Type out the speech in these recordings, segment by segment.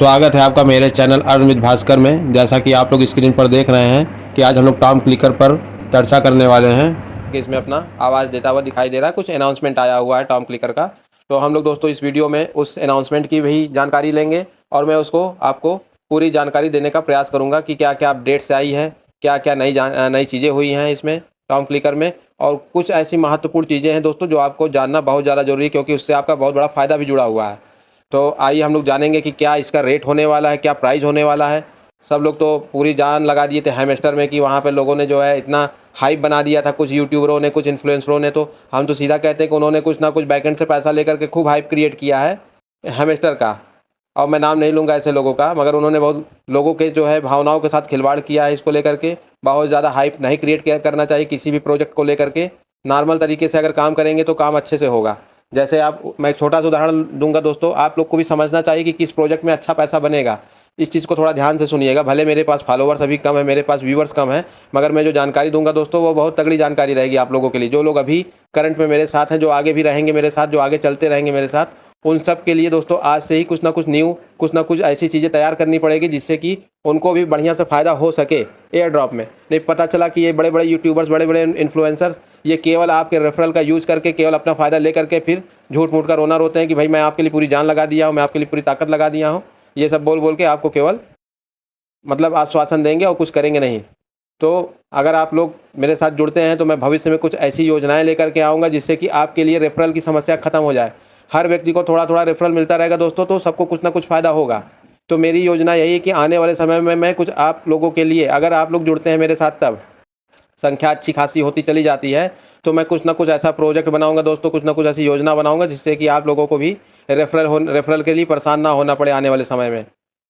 स्वागत है आपका मेरे चैनल अरुण भास्कर में। जैसा कि आप लोग स्क्रीन पर देख रहे हैं कि आज हम लोग टॉम क्लिकर पर चर्चा करने वाले हैं कि इसमें अपना आवाज़ देता हुआ दिखाई दे रहा है। कुछ अनाउंसमेंट आया हुआ है टॉम क्लिकर का, तो हम लोग दोस्तों इस वीडियो में उस अनाउंसमेंट की भी जानकारी लेंगे और मैं उसको आपको पूरी जानकारी देने का प्रयास करूँगा कि क्या क्या अपडेट्स आई है, क्या क्या नई चीज़ें हुई हैं इसमें टॉम क्लिकर में। और कुछ ऐसी महत्वपूर्ण चीज़ें हैं दोस्तों जो आपको जानना बहुत ज़्यादा ज़रूरी है, क्योंकि उससे आपका बहुत बड़ा फ़ायदा भी जुड़ा हुआ है। तो आइए हम लोग जानेंगे कि क्या इसका रेट होने वाला है, क्या प्राइस होने वाला है। सब लोग तो पूरी जान लगा दिए थे हैमस्टर में कि वहाँ पे लोगों ने जो है इतना हाइप बना दिया था, कुछ यूट्यूबरों ने, कुछ इन्फ्लुएंसरों ने। तो हम तो सीधा कहते हैं कि उन्होंने कुछ ना कुछ बैकएंड से पैसा लेकर के खूब हाइप क्रिएट किया है हैमस्टर का। और मैं नाम नहीं लूँगा ऐसे लोगों का, मगर उन्होंने बहुत लोगों के जो है भावनाओं के साथ खिलवाड़ किया है इसको लेकर के। बहुत ज़्यादा हाइप नहीं क्रिएट करना चाहिए किसी भी प्रोजेक्ट को लेकर के। नॉर्मल तरीके से अगर काम करेंगे तो काम अच्छे से होगा। जैसे मैं एक छोटा सा उदाहरण दूंगा दोस्तों, आप लोग को भी समझना चाहिए कि किस प्रोजेक्ट में अच्छा पैसा बनेगा। इस चीज़ को थोड़ा ध्यान से सुनिएगा। भले मेरे पास फॉलोवर्स अभी कम है, मेरे पास व्यूवर्स कम है, मगर मैं जो जानकारी दूंगा दोस्तों वो बहुत तगड़ी जानकारी रहेगी आप लोगों के लिए। जो लोग अभी करंट में मेरे साथ हैं, जो आगे भी रहेंगे मेरे साथ, जो आगे चलते रहेंगे मेरे साथ, उन सब के लिए दोस्तों आज से ही कुछ ना कुछ ऐसी चीज़ें तैयार करनी पड़ेगी जिससे कि उनको भी बढ़िया से फ़ायदा हो सके एयर ड्रॉप में। नहीं पता चला कि ये बड़े बड़े यूट्यूबर्स, बड़े बड़े इन्फ्लुएंसर्स ये केवल आपके रेफरल का यूज़ करके केवल अपना फ़ायदा ले करके फिर झूठ मूठ का रोना रोते हैं कि भाई मैं आपके लिए पूरी जान लगा दिया हूँ, मैं आपके लिए पूरी ताकत लगा दिया हूँ। ये सब बोल बोल के आपको केवल मतलब आश्वासन देंगे और कुछ करेंगे नहीं। तो अगर आप लोग मेरे साथ जुड़ते हैं तो मैं भविष्य में कुछ ऐसी योजनाएं लेकर के आऊँगा जिससे कि आपके लिए रेफरल की समस्या खत्म हो जाए। हर व्यक्ति को थोड़ा थोड़ा रेफरल मिलता रहेगा दोस्तों, तो सबको कुछ ना कुछ फ़ायदा होगा। तो मेरी योजना यही है कि आने वाले समय में मैं कुछ आप लोगों के लिए, अगर आप लोग जुड़ते हैं मेरे साथ तब संख्या अच्छी खासी होती चली जाती है, तो मैं कुछ ना कुछ ऐसा प्रोजेक्ट बनाऊंगा दोस्तों, कुछ ना कुछ ऐसी योजना बनाऊंगा जिससे कि आप लोगों को भी रेफरल के लिए परेशान ना होना पड़े आने वाले समय में।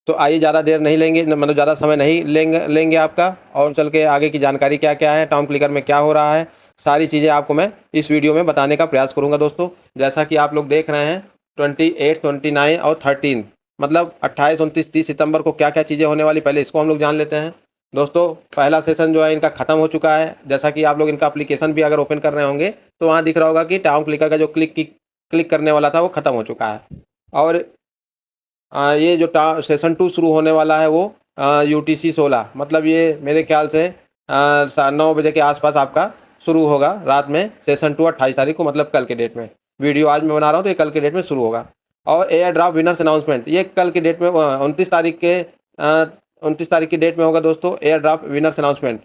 तो आइए ज़्यादा देर नहीं लेंगे, मतलब ज़्यादा समय नहीं लेंगे आपका, और चल के आगे की जानकारी क्या क्या है, टॉम क्लिकर में क्या हो रहा है, सारी चीज़ें आपको मैं इस वीडियो में बताने का प्रयास करूँगा दोस्तों। जैसा कि आप लोग देख रहे हैं 28, 29 और 13, मतलब 28, 29, 30 सितंबर को क्या क्या चीज़ें होने वाली, पहले इसको हम लोग जान लेते हैं दोस्तों। पहला सेशन जो है इनका ख़त्म हो चुका है। जैसा कि आप लोग इनका एप्लीकेशन भी अगर ओपन कर रहे होंगे तो वहाँ दिख रहा होगा कि टॉम क्लिकर का जो क्लिक करने वाला था वो ख़त्म हो चुका है। और ये जो सेशन 2 शुरू होने वाला है वो UTC 16, मतलब ये मेरे ख्याल से 9:30 के आसपास आपका शुरू होगा रात में। सेशन 2 28 तारीख को, मतलब कल के डेट में। वीडियो आज मैं बना रहा हूँ तो ये कल के डेट में शुरू होगा। और एयर ड्रॉप विनर्स अनाउंसमेंट ये कल के डेट में 29 तारीख की डेट में होगा दोस्तों, एयर ड्रॉप विनर्स अनाउंसमेंट।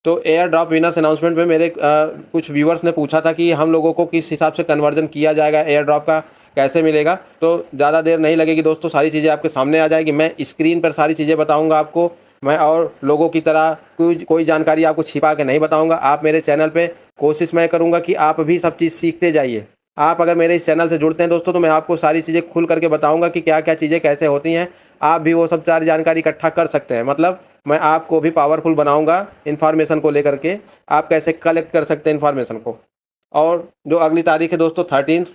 तो एयर ड्रॉप विनर्स अनाउंसमेंट में मेरे कुछ व्यूवर्स ने पूछा था कि हम लोगों को किस हिसाब से कन्वर्जन किया जाएगा, एयर ड्रॉप का कैसे मिलेगा। तो ज़्यादा देर नहीं लगेगी दोस्तों, सारी चीज़ें आपके सामने आ जाएगी। मैं स्क्रीन पर सारी चीज़ें बताऊंगा आपको। मैं और लोगों की तरह कोई जानकारी आपको छिपा के नहीं बताऊंगा। आप मेरे चैनल पे कोशिश मैं करूंगा कि आप भी सब चीज़ सीखते जाइए। आप अगर मेरे इस चैनल से जुड़ते हैं दोस्तों तो मैं आपको सारी चीज़ें खुल करके बताऊंगा कि क्या क्या चीज़ें कैसे होती हैं। आप भी वो सब सारी जानकारी इकट्ठा कर सकते हैं। मतलब मैं आपको भी पावरफुल बनाऊंगा इन्फॉर्मेशन को लेकर के, आप कैसे कलेक्ट कर सकते हैं इन्फॉर्मेशन को। और जो अगली तारीख है दोस्तों 13,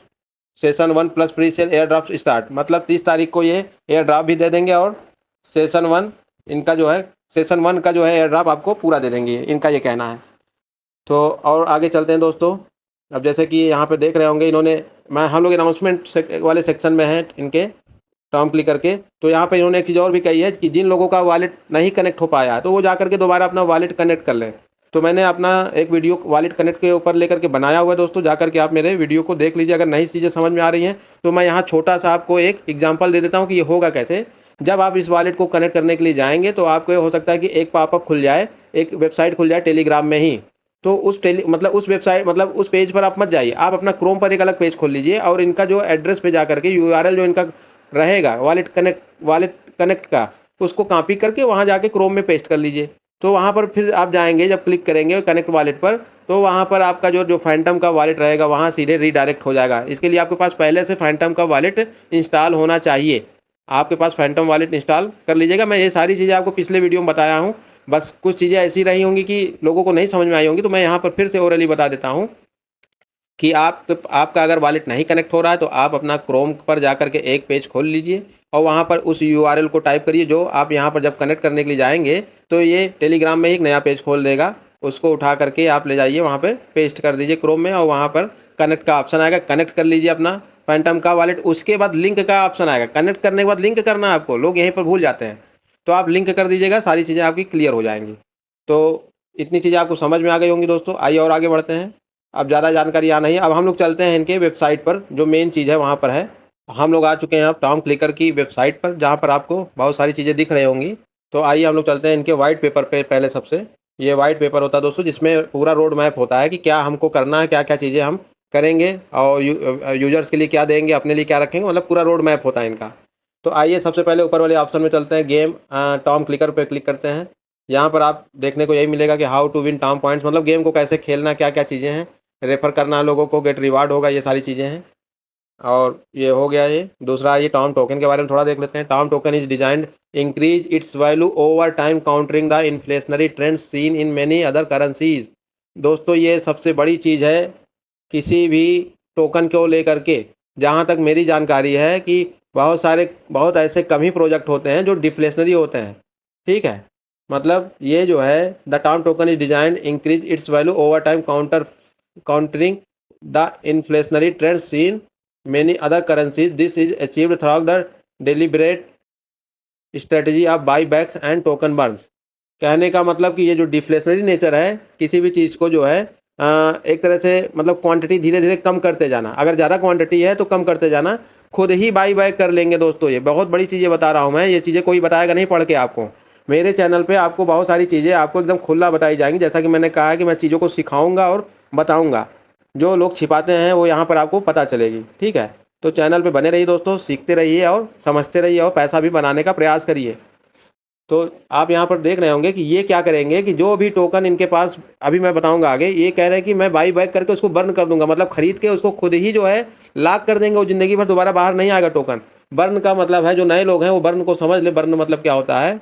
session 1 plus pre sale air drop start, मतलब 30 तारीख को ये एयर ड्रॉप भी दे देंगे और सेशन 1 इनका जो है, सेशन 1 का जो है एयर ड्रॉप आपको पूरा दे देंगे, इनका ये कहना है। तो और आगे चलते हैं दोस्तों। अब जैसे कि यहाँ पे देख रहे होंगे इन्होंने, हम लोग अनाउंसमेंट वाले सेक्शन में हैं इनके टॉम क्लिकर के। तो यहाँ पे इन्होंने एक चीज़ और भी कही है कि जिन लोगों का वॉलेट नहीं कनेक्ट हो पाया तो वो जा करके दोबारा अपना वॉलेट कनेक्ट कर लें। तो मैंने अपना एक वीडियो वॉलेट कनेक्ट के ऊपर लेकर के बनाया हुआ है दोस्तों, जा करके आप मेरे वीडियो को देख लीजिए। अगर नई चीज़ें समझ में आ रही हैं तो मैं यहाँ छोटा सा आपको एक एग्जाम्पल दे देता हूँ कि ये होगा कैसे। जब आप इस वॉलेट को कनेक्ट करने के लिए जाएंगे तो आपको ये हो सकता है कि एक पॉपअप खुल जाए, एक वेबसाइट खुल जाए टेलीग्राम में ही। तो उस वेबसाइट, मतलब उस पेज पर आप मत जाइए, आप अपना क्रोम पर एक अलग पेज खोल लीजिए और इनका जो एड्रेस पे जा करके URL जो इनका रहेगा वॉलेट कनेक्ट का, उसको कॉपी करके वहाँ जाके क्रोम में पेस्ट कर लीजिए। तो वहाँ पर फिर आप जाएंगे, जब क्लिक करेंगे कनेक्ट वॉलेट पर, तो वहाँ पर आपका जो फैंटम का वॉलेट रहेगा वहाँ सीधे रीडायरेक्ट हो जाएगा। इसके लिए आपके पास पहले से फैंटम का वॉलेट इंस्टॉल होना चाहिए। आपके पास फैंटम वॉलेट इंस्टॉल कर लीजिएगा। मैं ये सारी चीज़ें आपको पिछले वीडियो में बताया हूँ, बस कुछ चीज़ें ऐसी रही होंगी कि लोगों को नहीं समझ में आई होंगी, तो मैं यहाँ पर फिर से ओरली बता देता हूँ कि आपका अगर वॉलेट नहीं कनेक्ट हो रहा है तो आप अपना क्रोम पर जाकर के एक पेज खोल लीजिए और वहाँ पर उस URL को टाइप करिए जो आप यहाँ पर जब कनेक्ट करने के लिए जाएंगे तो ये टेलीग्राम में एक नया पेज खोल देगा। उसको उठा करके आप ले जाइए, वहाँ पर पेस्ट कर दीजिए क्रोम में और वहाँ पर कनेक्ट का ऑप्शन आएगा, कनेक्ट कर लीजिए अपना फैंटम का वॉलेट, उसके बाद लिंक का ऑप्शन आएगा, कनेक्ट करने के बाद लिंक करना है आपको, लोग यहीं पर भूल जाते हैं। तो आप लिंक कर दीजिएगा, सारी चीज़ें आपकी क्लियर हो जाएंगी। तो इतनी चीज़ें आपको समझ में आ गई होंगी दोस्तों। आइए और आगे बढ़ते हैं। अब ज़्यादा जानकारी यहाँ नहीं है, अब हम लोग चलते हैं इनके वेबसाइट पर, जो मेन चीज़ है वहाँ पर है। हम लोग आ चुके हैं अब टॉम क्लिकर की वेबसाइट पर, जहाँ पर आपको बहुत सारी चीज़ें दिख रही होंगी। तो आइए हम लोग चलते हैं इनके वाइट पेपर पे। पहले सबसे ये वाइट पेपर होता है दोस्तों, जिसमें पूरा रोड मैप होता है कि क्या हमको करना है, क्या क्या चीज़ें हम करेंगे और यूजर्स के लिए क्या देंगे, अपने लिए क्या रखेंगे, मतलब पूरा रोड मैप होता है इनका। तो आइए सबसे पहले ऊपर वाले ऑप्शन में चलते हैं, गेम टॉम क्लिकर पे क्लिक करते हैं। यहाँ पर आप देखने को यही मिलेगा कि how to win Tom points, मतलब गेम को कैसे खेलना, क्या क्या चीज़ें हैं, रेफर करना है लोगों को, गेट रिवार्ड होगा, ये सारी चीज़ें हैं। और ये हो गया। ये दूसरा, ये टॉम टोकन के बारे में थोड़ा देख लेते हैं। Tom token is designed increase its value over time countering the inflationary trend seen in many other currencies. दोस्तों ये सबसे बड़ी चीज़ है किसी भी टोकन को लेकर के, जहाँ तक मेरी जानकारी है कि बहुत ऐसे कम ही प्रोजेक्ट होते हैं जो डिफ्लेशनरी होते हैं। ठीक है, मतलब ये जो है the Tom token is designed increase its value over time countering the inflationary trend seen many other currencies. This is achieved through the deliberate strategy of buybacks and token burns. कहने का मतलब कि ये जो डिफ्लेशनरी नेचर है, किसी भी चीज़ को जो है एक तरह से मतलब क्वांटिटी धीरे धीरे कम करते जाना, अगर ज़्यादा क्वांटिटी है तो कम करते जाना, खुद ही बाई बैक कर लेंगे दोस्तों। ये बहुत बड़ी चीज़ें बता रहा हूँ मैं, ये चीज़ें कोई बताएगा नहीं पढ़ के आपको। मेरे चैनल पे आपको बहुत सारी चीज़ें आपको एकदम खुला बताई जाएंगी, जैसा कि मैंने कहा कि मैं चीज़ों को सिखाऊंगा और बताऊंगा, जो लोग छिपाते हैं वो यहाँ पर आपको पता चलेगी। ठीक है, तो चैनल पे बने रहिए दोस्तों, सीखते रहिए और समझते रहिए और पैसा भी बनाने का प्रयास करिए। तो आप यहाँ पर देख रहे होंगे कि ये क्या करेंगे कि जो भी टोकन इनके पास, अभी मैं बताऊंगा आगे, ये कह रहे हैं कि मैं बाई बैक करके उसको बर्न कर दूंगा, मतलब खरीद के उसको खुद ही जो है लाक कर देंगे, वो ज़िंदगी भर दोबारा बाहर नहीं आएगा टोकन। बर्न का मतलब है, जो नए लोग हैं वो बर्न को समझ ले, बर्न मतलब क्या होता है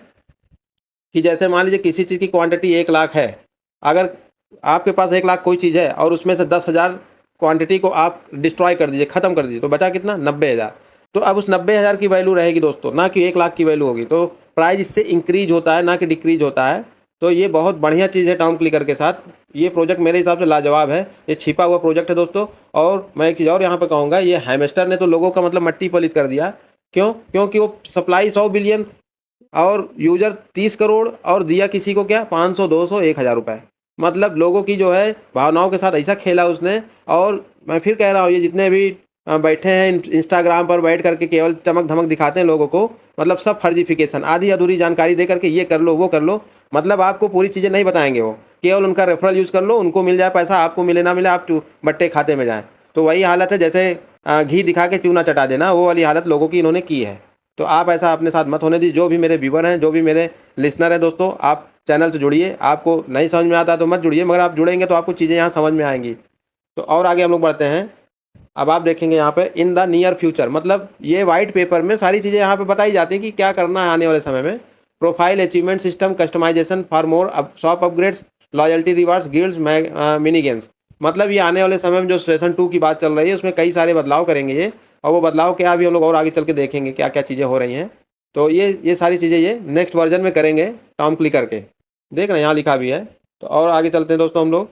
कि जैसे मान लीजिए किसी चीज़ की क्वांटिटी 1 लाख है, अगर आपके पास 1 लाख कोई चीज़ है और उसमें से 10,000 क्वांटिटी को आप डिस्ट्रॉय कर दीजिए, ख़त्म कर दीजिए, तो बचा कितना, 90,000। तो अब उस 90,000 की वैल्यू रहेगी दोस्तों, ना कि 1 लाख की वैल्यू होगी। तो प्राइस इससे इंक्रीज होता है, ना कि डिक्रीज होता है। तो ये बहुत बढ़िया चीज़ है टॉम क्लिकर के साथ। ये प्रोजेक्ट मेरे हिसाब से लाजवाब है, ये छिपा हुआ प्रोजेक्ट है दोस्तों। और मैं एक चीज़ और यहाँ पर कहूँगा, ये हैमस्टर ने तो लोगों का मतलब मट्टी पलित कर दिया। क्यों? क्योंकि वो सप्लाई 100 बिलियन और यूजर 30 करोड़, और दिया किसी को क्या, 500, 200, 1,000 रुपये। मतलब लोगों की जो है भावनाओं के साथ ऐसा खेला उसने। और मैं फिर कह रहा हूँ, ये जितने भी बैठे हैं इंस्टाग्राम पर बैठ करके केवल चमक धमक दिखाते हैं लोगों को, मतलब सब फर्जिफिकेशन, आधी अधूरी जानकारी दे करके ये कर लो वो कर लो, मतलब आपको पूरी चीज़ें नहीं बताएंगे वो, केवल उनका रेफरल यूज़ कर लो, उनको मिल जाए पैसा, आपको मिले ना मिले, आप बट्टे खाते में जाएँ। तो वही हालत है जैसे घी दिखा के चूना चटा देना, वो वाली हालत लोगों की इन्होंने की है। तो आप ऐसा अपने साथ मत होने दीजिए। जो भी मेरे व्यूवर हैं, जो भी मेरे लिसनर हैं दोस्तों, आप चैनल से जुड़िए। आपको नहीं समझ में आता तो मत जुड़िए, मगर आप जुड़ेंगे तो आपको चीज़ें यहाँ समझ में आएंगी। तो और आगे हम लोग बढ़ते हैं। अब आप देखेंगे यहाँ पे इन द नियर फ्यूचर, मतलब ये वाइट पेपर में सारी चीज़ें यहाँ पे बताई जाती हैं कि क्या करना है आने वाले समय में। Profile achievement system, customisation for more shop upgrades, loyalty rewards, guilds, mini games. मतलब ये आने वाले समय में जो सेशन 2 की बात चल रही है, उसमें कई सारे बदलाव करेंगे ये। और वो बदलाव क्या, अभी हम लोग और आगे चल के देखेंगे क्या क्या चीज़ें हो रही हैं। तो ये सारी चीज़ें ये नेक्स्ट वर्जन में करेंगे टॉम क्लिकर के। देख रहे हैं यहाँ लिखा भी है। तो और आगे चलते हैं दोस्तों हम लोग।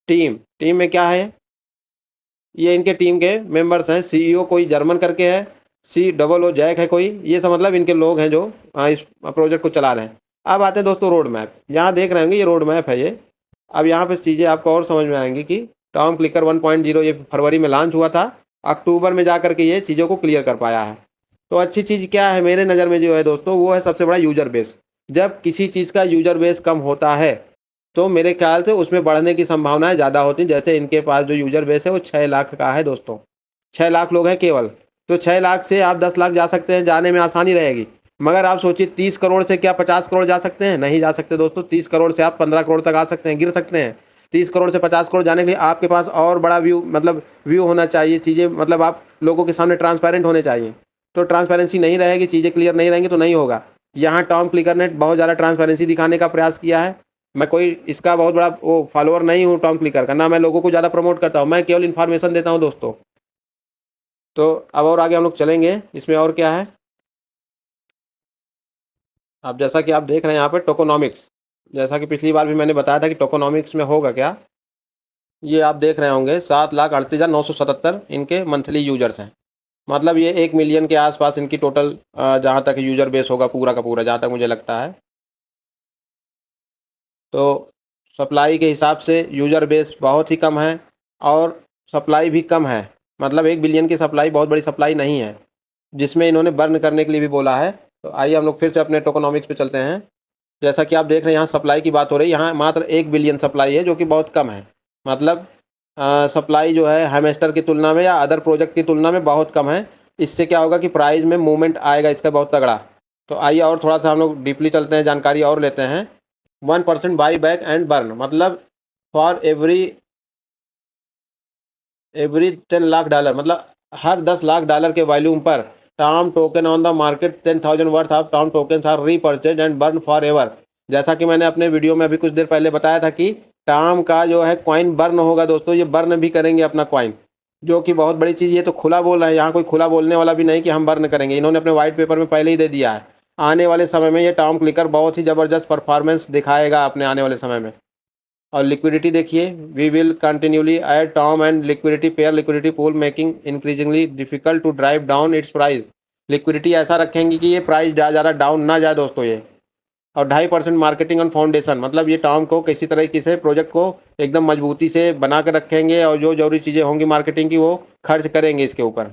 टीम में क्या है, ये इनके टीम के मेंबर्स हैं। सीईओ कोई जर्मन करके है, COO जैक है कोई, ये सब मतलब इनके लोग हैं जो इस प्रोजेक्ट को चला रहे हैं। अब आते हैं दोस्तों रोड मैप। यहाँ देख रहे होंगे ये रोड मैप है ये। अब यहाँ पे चीज़ें आपको और समझ में आएंगी कि टॉम क्लिकर 1.0 ये फरवरी में लॉन्च हुआ था, अक्टूबर में जा करके ये चीज़ों को क्लियर कर पाया है। तो अच्छी चीज़ क्या है मेरे नज़र में जो है दोस्तों, वो है सबसे बड़ा यूजर बेस। जब किसी चीज़ का यूजर बेस कम होता है तो मेरे ख्याल से उसमें बढ़ने की संभावनाएं ज़्यादा होती हैं। जैसे इनके पास जो यूजर बेस है वो 6 लाख का है दोस्तों, 6 लाख लोग हैं केवल। तो 6 लाख से आप 10 लाख जा सकते हैं, जाने में आसानी रहेगी। मगर आप सोचिए 30 करोड़ से क्या 50 करोड़ जा सकते हैं? नहीं जा सकते दोस्तों। 30 करोड़ से आप 15 करोड़ तक आ सकते हैं, गिर सकते हैं। 30 करोड़ से 50 करोड़ जाने के लिए आपके पास और बड़ा व्यू होना चाहिए, चीज़ें मतलब आप लोगों के सामने ट्रांसपेरेंट होने चाहिए। तो ट्रांसपेरेंसी नहीं रहेगी, चीज़ें क्लियर नहीं रहेंगी तो नहीं होगा। यहाँ टॉम क्लिकर ने बहुत ज़्यादा ट्रांसपेरेंसी दिखाने का प्रयास किया है। मैं कोई इसका बहुत बड़ा वो फॉलोअर नहीं हूँ टॉम क्लिकर का, ना मैं लोगों को ज़्यादा प्रमोट करता हूँ, मैं केवल इन्फॉर्मेशन देता हूँ दोस्तों। तो अब और आगे हम लोग चलेंगे, इसमें और क्या है। अब जैसा कि आप देख रहे हैं यहाँ पे टोकोनॉमिक्स, जैसा कि पिछली बार भी मैंने बताया था कि टोकोनॉमिक्स में होगा क्या। ये आप देख रहे होंगे 7,38,977 इनके मंथली यूजर्स हैं। मतलब ये 1 मिलियन के आसपास इनकी टोटल जहाँ तक यूज़र बेस होगा पूरा का पूरा, जहाँ तक मुझे लगता है। तो सप्लाई के हिसाब से यूज़र बेस बहुत ही कम है और सप्लाई भी कम है। मतलब 1 बिलियन की सप्लाई बहुत बड़ी सप्लाई नहीं है, जिसमें इन्होंने बर्न करने के लिए भी बोला है। तो आइए हम लोग फिर से अपने टोकोनॉमिक्स पे चलते हैं। जैसा कि आप देख रहे हैं यहाँ सप्लाई की बात हो रही है, यहाँ मात्र 1 बिलियन सप्लाई है, जो कि बहुत कम है। मतलब सप्लाई जो है हेमस्टर की तुलना में या अदर प्रोजेक्ट की तुलना में बहुत कम है। इससे क्या होगा कि प्राइस में मूवमेंट आएगा इसका बहुत तगड़ा। तो आइए और थोड़ा सा हम लोग डीपली चलते हैं, जानकारी और लेते हैं। 1% बाई बैक एंड बर्न, मतलब फॉर एवरी 10 लाख डॉलर, मतलब हर 10 लाख डॉलर के वॉल्यूम पर Tom token on the market 10,000 worth of Tom token are repurchase and burn forever. जैसा कि मैंने अपने वीडियो में अभी कुछ देर पहले बताया था कि टॉम का जो है कॉइन बर्न होगा दोस्तों, ये बर्न भी करेंगे अपना कॉइन, जो कि बहुत बड़ी चीज़। ये तो खुला बोल रहे हैं, यहाँ कोई खुला बोलने वाला भी नहीं कि हम बर्न करेंगे। इन्होंने अपने व्हाइट पेपर में पहले ही दे दिया है। आने वाले समय में ये टॉम क्लिकर बहुत ही ज़बरदस्त परफॉर्मेंस दिखाएगा अपने आने वाले समय में। और लिक्विडिटी देखिए, we will continuously add term and liquidity pair liquidity pool making increasingly difficult to drive down its price. Liquidity ऐसा रखेंगे कि ये प्राइस ज़्यादा डाउन ना जाए दोस्तों ये। और 2.5% मार्केटिंग ऑन फाउंडेशन, मतलब ये टर्म को किसी तरीके से प्रोजेक्ट को एकदम मजबूती से बना कर रखेंगे और जो जरूरी चीज़ें होंगी मार्केटिंग की वो खर्च करेंगे इसके ऊपर।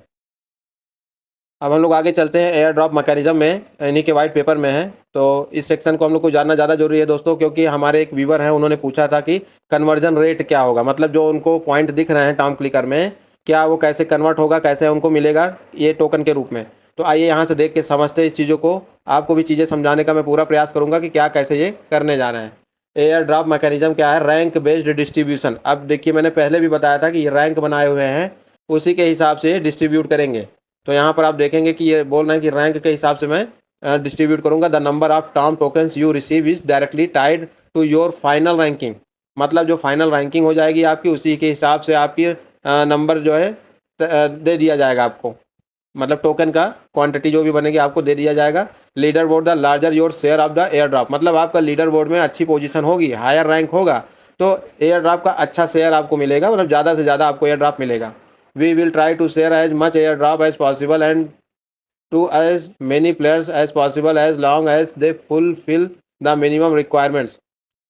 अब हम लोग आगे चलते हैं एयर ड्रॉप मैकेनिज्म में, इन्हीं के वाइट पेपर में है। तो इस सेक्शन को हम लोग को जानना ज़्यादा जरूरी है दोस्तों, क्योंकि हमारे एक व्यूवर हैं, उन्होंने पूछा था कि कन्वर्जन रेट क्या होगा, मतलब जो उनको पॉइंट दिख रहे हैं टॉम क्लिकर में, क्या वो कैसे कन्वर्ट होगा, कैसे उनको मिलेगा ये टोकन के रूप में। तो आइए यहाँ से देख के समझते हैं इस चीज़ों को। आपको भी चीज़ें समझाने का मैं पूरा प्रयास करूँगा कि क्या कैसे ये करने जा रहे हैं। एयर ड्रॉप मैकेनिज्म क्या है? Rank based distribution. अब देखिए मैंने पहले भी बताया था कि ये रैंक बनाए हुए हैं, उसी के हिसाब से डिस्ट्रीब्यूट करेंगे। तो यहाँ पर आप देखेंगे कि ये बोल रहे हैं कि रैंक के हिसाब से मैं डिस्ट्रीब्यूट करूँगा। The number of Tom tokens you receive is directly tied to your final ranking. मतलब जो फाइनल रैंकिंग हो जाएगी आपकी, उसी के हिसाब से आपकी नंबर जो है दे दिया जाएगा आपको। मतलब टोकन का क्वांटिटी जो भी बनेगी आपको दे दिया जाएगा। Leader board, the larger your share of the air drop, मतलब आपका लीडर बोर्ड में अच्छी पोजीशन होगी, हायर रैंक होगा, तो एयर ड्रॉप का अच्छा शेयर आपको मिलेगा, मतलब ज़्यादा से ज़्यादा आपको एयर ड्रॉप मिलेगा। We will try to share as much airdrop as possible and to as many players as possible as long as they fulfil the minimum requirements.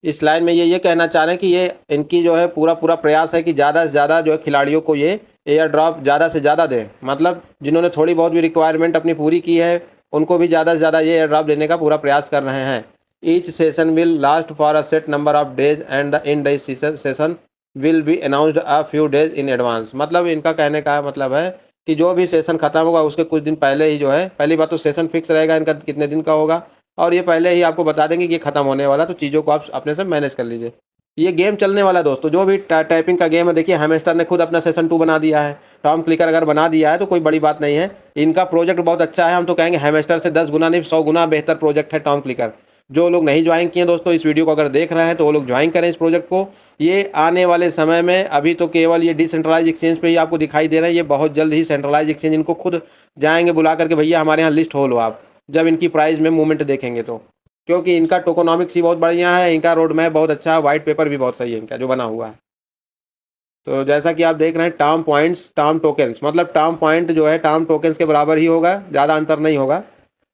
इस लाइन में ये कहना चाह रहे हैं कि ये इनकी जो है पूरा पूरा प्रयास है कि ज़्यादा से ज़्यादा जो है खिलाड़ियों को ये एयर ड्रॉप ज़्यादा से ज़्यादा दें। मतलब जिन्होंने थोड़ी बहुत भी रिक्वायरमेंट अपनी पूरी की है, उनको भी ज़्यादा से ज़्यादा ये एयर ड्रॉप देने का पूरा प्रयास कर रहे हैं। Each session will last for a set number of days and the in day session will be announced a few days in advance. मतलब इनका कहने का मतलब है कि जो भी सेशन खत्म होगा उसके कुछ दिन पहले ही जो है, पहली बात तो सेशन फिक्स रहेगा इनका कितने दिन का होगा, और ये पहले ही आपको बता देंगे कि ये खत्म होने वाला, तो चीज़ों को आप अपने से मैनेज कर लीजिए। ये गेम चलने वाला है दोस्तों, जो भी टाइपिंग का गेम है। देखिए हेमस्टर ने खुद अपना सेशन 2 बना दिया है, टॉम क्लिकर अगर बना दिया है तो कोई बड़ी बात नहीं है। इनका प्रोजेक्ट बहुत अच्छा है, हम तो कहेंगे हेमस्टर से 10 गुना नहीं 100 गुना बेहतर प्रोजेक्ट है टॉम क्लिकर। जो लोग नहीं ज्वाइन किए दोस्तों, इस वीडियो को अगर देख रहे हैं तो वो लोग ज्वाइन करें इस प्रोजेक्ट को। ये आने वाले समय में, अभी तो केवल ये डिसेंट्रलाइज एक्सचेंज पे ही आपको दिखाई दे रहे हैं, ये बहुत जल्द ही सेंट्रलाइज एक्सचेंज इनको खुद जाएंगे बुला करके, भैया हमारे यहाँ लिस्ट हो लो आप, जब इनकी प्राइस में मूवमेंट देखेंगे तो। क्योंकि इनका टोकोनॉमिक्स ही बहुत बढ़िया है, इनका रोड मैप बहुत अच्छा है, वाइट पेपर भी बहुत सही है इनका जो बना हुआ है। तो जैसा कि आप देख रहे हैं टर्म पॉइंट्स टर्म टोकन्स, मतलब टर्म पॉइंट जो है टर्म टोकन्स के बराबर ही होगा, ज़्यादा अंतर नहीं होगा।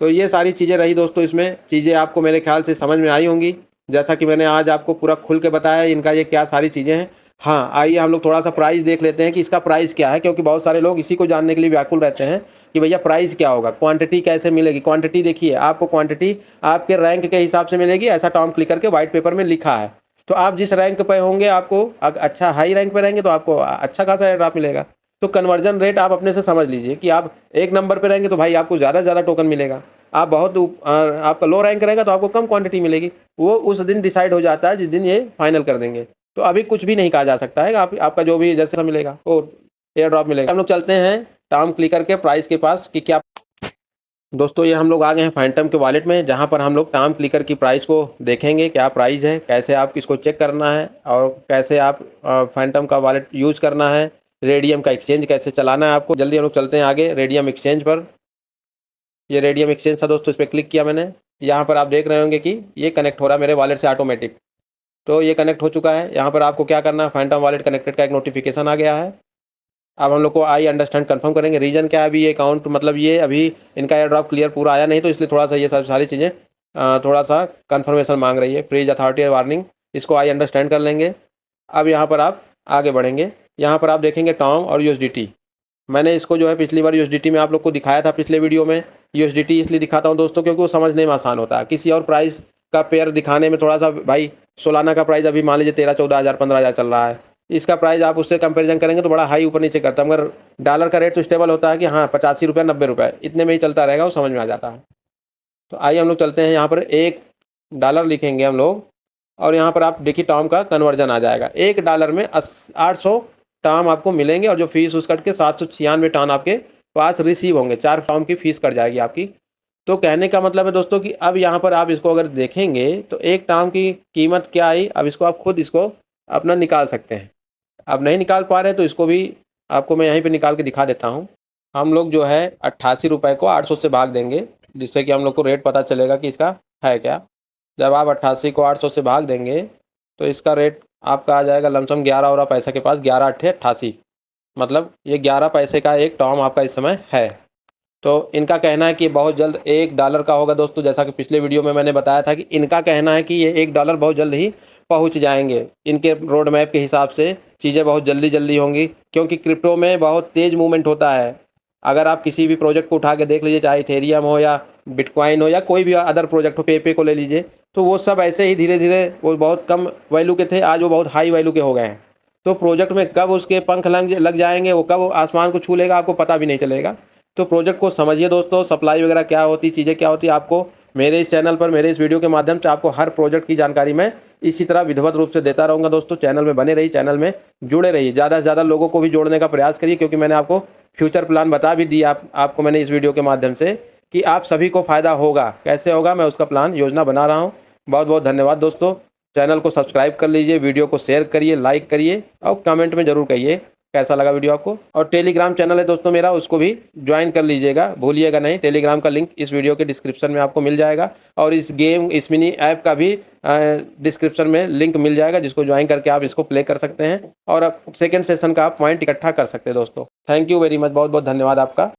तो ये सारी चीज़ें रही दोस्तों, इसमें चीज़ें आपको मेरे ख्याल से समझ में आई होंगी, जैसा कि मैंने आज आपको पूरा खुल के बताया इनका ये क्या सारी चीज़ें हैं। हाँ आइए हम लोग थोड़ा सा प्राइस देख लेते हैं कि इसका प्राइस क्या है, क्योंकि बहुत सारे लोग इसी को जानने के लिए व्याकुल रहते हैं कि भैया प्राइस क्या होगा, क्वांटिटी कैसे मिलेगी। क्वांटिटी देखिए, आपको क्वांटिटी आपके रैंक के हिसाब से मिलेगी, ऐसा टॉम क्लिकर के वाइट पेपर में लिखा है। तो आप जिस रैंक पे होंगे, आपको अच्छा हाई रैंक पे रहेंगे तो आपको अच्छा खासा एयर ड्रॉप मिलेगा। तो कन्वर्जन रेट आप अपने से समझ लीजिए कि आप 1 नंबर पे रहेंगे तो भाई आपको ज़्यादा से ज़्यादा टोकन मिलेगा। आप आपका लो रैंक रहेगा तो आपको कम क्वांटिटी मिलेगी। वो उस दिन डिसाइड हो जाता है जिस दिन ये फाइनल कर देंगे। तो अभी कुछ भी नहीं कहा जा सकता है, आपका जो भी जैसा मिलेगा वो एयर ड्रॉप मिलेगा। हम लोग चलते हैं टॉम क्लिकर के प्राइस के पास कि क्या। दोस्तों ये हम लोग आ गए हैं फैंटम के वॉलेट में, जहां पर हम लोग टॉम क्लिकर की प्राइस को देखेंगे, क्या प्राइस है, कैसे आप इसको चेक करना है, और कैसे आप फैंटम का वॉलेट यूज़ करना है, रेडियम का एक्सचेंज कैसे चलाना है आपको। जल्दी हम लोग चलते हैं आगे रेडियम एक्सचेंज पर। ये रेडियम एक्सचेंज था दोस्तों, इस पर क्लिक किया मैंने। यहाँ पर आप देख रहे होंगे कि ये कनेक्ट हो रहा है मेरे वॉलेट से ऑटोमेटिक। तो ये कनेक्ट हो चुका है। यहाँ पर आपको क्या करना है, फैंटम वॉलेट कनेक्टेड का एक नोटिफिकेशन आ गया है। अब हम लोग को आई अंडरस्टैंड कंफर्म करेंगे। रीजन क्या है, अभी ये अकाउंट मतलब ये अभी इनका एयर ड्रॉप क्लियर पूरा आया नहीं, तो इसलिए थोड़ा सा ये सारी चीज़ें थोड़ा सा कंफर्मेशन मांग रही है। फ्रीज अथॉरिटी वार्निंग, इसको आई अंडरस्टैंड कर लेंगे। अब यहाँ पर आप आगे बढ़ेंगे, यहाँ पर आप देखेंगे टॉम और यूएसडीटी। मैंने इसको जो है पिछली बार यूएसडीटी में आप लोग को दिखाया था पिछले वीडियो में। यूएसडीटी इसलिए दिखाता हूँ दोस्तों क्योंकि वो समझने में आसान होता है। किसी और प्राइस का पेयर दिखाने में थोड़ा सा, भाई सोलाना का प्राइस अभी मान लीजिए 13-14 हज़ार 15 हज़ार चल रहा है, इसका प्राइस आप उससे कंपैरिजन करेंगे तो बड़ा हाई ऊपर नीचे करता है। मगर डॉलर का रेट तो स्टेबल होता है कि हाँ 85 रुपये 90 रुपये इतने में ही चलता रहेगा, वो समझ में आ जाता है। तो आइए हम लोग चलते हैं, यहाँ पर $1 लिखेंगे हम लोग, और यहाँ पर आप देखिए टर्म का कन्वर्जन आ जाएगा। $1 में 800 टर्म आपको मिलेंगे, और जो फीस उस कट के 796 टर्म आपके पास रिसीव होंगे। 4 टर्म की फीस कट जाएगी आपकी। तो कहने का मतलब है दोस्तों कि अब यहाँ पर आप इसको अगर देखेंगे तो एक टर्म की कीमत क्या आई, अब इसको आप खुद इसको अपना निकाल सकते हैं। अब नहीं निकाल पा रहे तो इसको भी आपको मैं यहीं पे निकाल के दिखा देता हूँ। हम लोग जो है 88 रुपये को 800 से भाग देंगे, जिससे कि हम लोग को रेट पता चलेगा कि इसका है क्या। जब आप 88 को 800 से भाग देंगे तो इसका रेट आपका आ जाएगा लमसम 11 और पैसे के पास, 11 8 88, मतलब ये 11 पैसे का एक टर्म आपका इस समय है। तो इनका कहना है कि बहुत जल्द $1 का होगा दोस्तों, जैसा कि पिछले वीडियो में मैंने बताया था कि इनका कहना है कि ये $1 बहुत जल्द ही पहुंच जाएंगे। इनके रोड मैप के हिसाब से चीज़ें बहुत जल्दी होंगी, क्योंकि क्रिप्टो में बहुत तेज़ मूवमेंट होता है। अगर आप किसी भी प्रोजेक्ट को उठा के देख लीजिए, चाहे इथेरियम हो या बिटकॉइन हो या कोई भी अदर प्रोजेक्ट हो, पे को ले लीजिए, तो वो सब ऐसे ही धीरे धीरे, वो बहुत कम वैल्यू के थे, आज वो बहुत हाई वैल्यू के हो गए हैं। तो प्रोजेक्ट में कब उसके पंख लग जाएंगे, वो कब आसमान को छू लेगा, आपको पता भी नहीं चलेगा। तो प्रोजेक्ट को समझिए दोस्तों, सप्लाई वगैरह क्या होती, चीज़ें क्या होती, आपको मेरे इस चैनल पर, मेरे इस वीडियो के माध्यम से आपको हर प्रोजेक्ट की जानकारी मैं इसी तरह विधिवत रूप से देता रहूँगा। दोस्तों चैनल में बने रहिए, चैनल में जुड़े रहिए, ज़्यादा से ज़्यादा लोगों को भी जोड़ने का प्रयास करिए, क्योंकि मैंने आपको फ्यूचर प्लान बता भी दिया आपको मैंने इस वीडियो के माध्यम से कि आप सभी को फ़ायदा होगा। कैसे होगा, मैं उसका प्लान योजना बना रहा हूँ। बहुत बहुत धन्यवाद दोस्तों। चैनल को सब्सक्राइब कर लीजिए, वीडियो को शेयर करिए, लाइक करिए, और कमेंट में ज़रूर कहिए कैसा लगा वीडियो आपको। और टेलीग्राम चैनल है दोस्तों मेरा, उसको भी ज्वाइन कर लीजिएगा, भूलिएगा नहीं। टेलीग्राम का लिंक इस वीडियो के डिस्क्रिप्शन में आपको मिल जाएगा, और इस मिनी ऐप का भी डिस्क्रिप्शन में लिंक मिल जाएगा, जिसको ज्वाइन करके आप इसको प्ले कर सकते हैं और सेकेंड सेशन का आप पॉइंट इकट्ठा कर सकते हैं दोस्तों। थैंक यू वेरी मच, बहुत बहुत धन्यवाद आपका।